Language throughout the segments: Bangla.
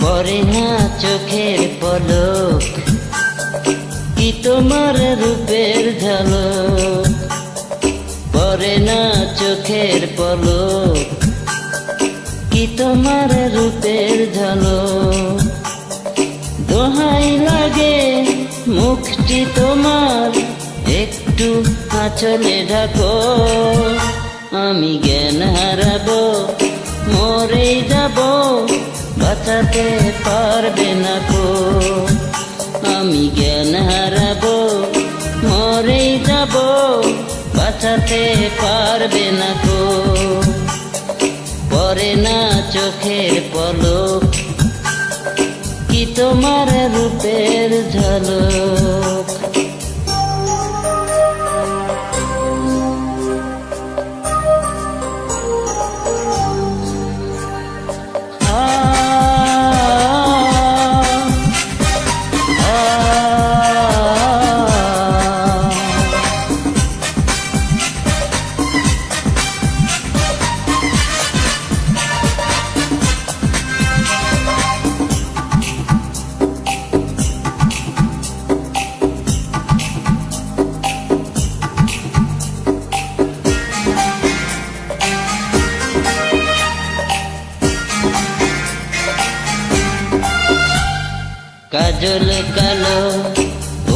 পরে না চোখের পলক, কি তোমার রূপের ঝলক। পরে না চোখের পলক, কি তোমার রূপের ঝলক। দোহাই লাগে মুখটি তোমার, একটু আঁচলে ঢাকো। আমি জ্ঞান হারাবো, মরে যাব, বাঁচাতে পারবে না কো। আমি জ্ঞান হারাবো, মরে যাব, বাঁচাতে পারবে না কো। পরে না চোখের পলক, কি তোমার রূপের ঝলক। কাজল কালো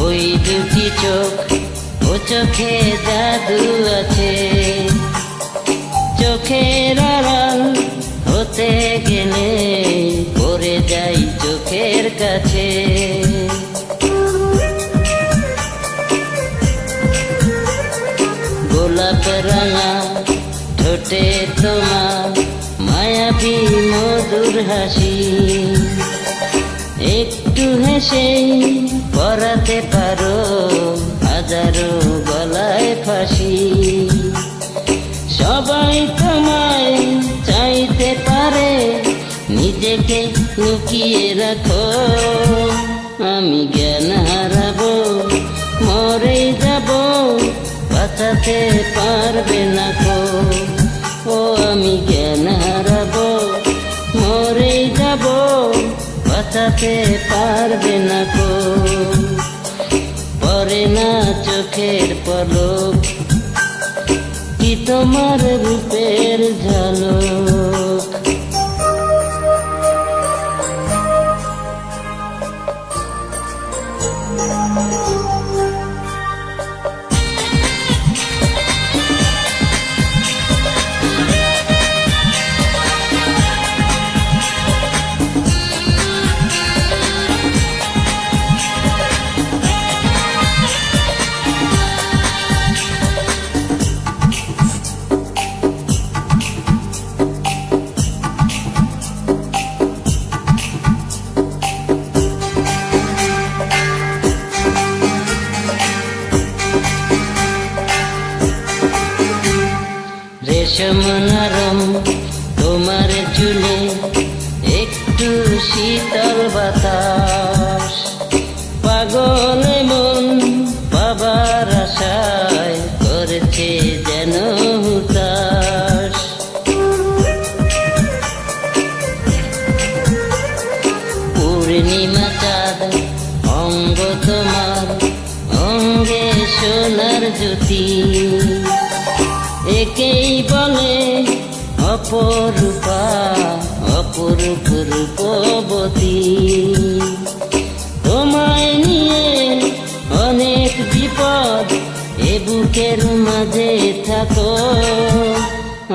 ওই দুটি চোখ, ও চোখে জাদু আছে। চোখের আড়াল হতে গেলে পড়ে যাই চোখের কাছে। গোলাপ রাঙা ঠোঁটে তোমার মায়াবী মধুর হাসি। একটু হেসে পরাতে পারো হাজারো গলায় ফাঁসি। সবাই তোমায় চাইতে পারে, নিজেকে লুকিয়ে রাখো। আমি জ্ঞান হারাবো, মরে যাব, বাঁচাতে পারবে না কো। ও আমি জ্ঞান হারাবো, মরে যাব, বাঁচাতে পারবে না কো। পরে না চোখের পলক, কি তোমার রূপের ঝলক। রেশম নরম তোমার চুলে, একটু শীতল বাতাস। পাগল মন পাবার আশায় করেছে যেন হুতাশ। পূর্ণিমা চাঁদ অঙ্গ তোমার, অঙ্গে সোনার জ্যোতি। একেই বলে অপরূপা, অপরূপ রূপবতী। তোমায় নিয়ে অনেক বিপদ, এ বুকের মাঝে থাকো।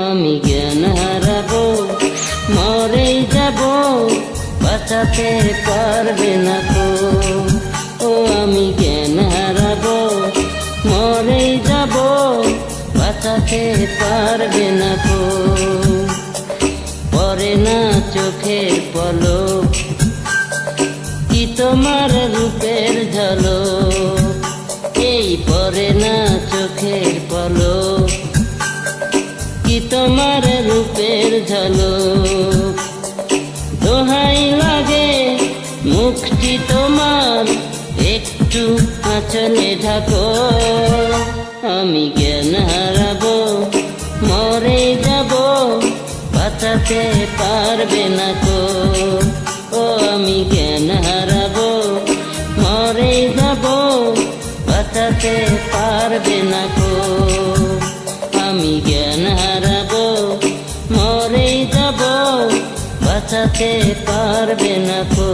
আমি জ্ঞান হারাবো, মরে যাব, বাঁচাতে পারবে না কো। ও আমি জ্ঞান হারাবো, মরে যাব, বাঁচাতে পারবে না কো। পরে না চোখের পলক, কি তোমার রূপের ঝলক, এই পরে না চোখের পলক, কি তোমার রূপের ঝলক। দোহাই লাগে মুখটি তোমার, একটু আঁচলে ঢাকো, আমি জ্ঞান হারাবো, মরে যাব, বাঁচাতে পারবে না কো। ও আমি জ্ঞান হারাবো, মরে যাব, বাঁচাতে পারবে না কো। আমি জ্ঞান হারাবো, মরে যাব, বাঁচাতে পারবে না কো।